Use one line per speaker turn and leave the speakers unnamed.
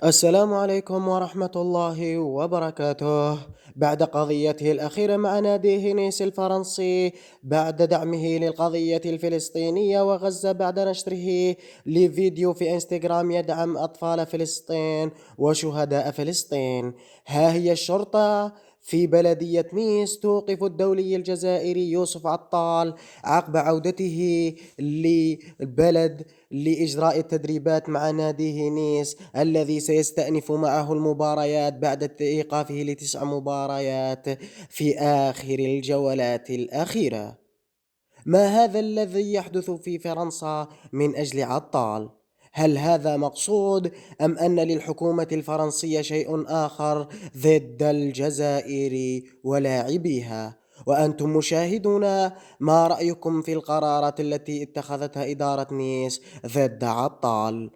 السلام عليكم ورحمة الله وبركاته. بعد قضيته الأخيرة مع ناديه نيس الفرنسي بعد دعمه للقضية الفلسطينية وغزة بعد نشره لفيديو في انستغرام يدعم أطفال فلسطين وشهداء فلسطين، ها هي الشرطة في بلدية نيس توقف الدولي الجزائري يوسف عطال عقب عودته للبلد لإجراء التدريبات مع ناديه نيس الذي سيستأنف معه المباريات بعد إيقافه لتسع مباريات في آخر الجولات الأخيرة. ما هذا الذي يحدث في فرنسا من أجل عطال؟ هل هذا مقصود أم أن للحكومة الفرنسية شيء آخر ضد الجزائر ولاعبيها؟ وأنتم مشاهدون، ما رأيكم في القرارات التي اتخذتها إدارة نيس ضد عطال؟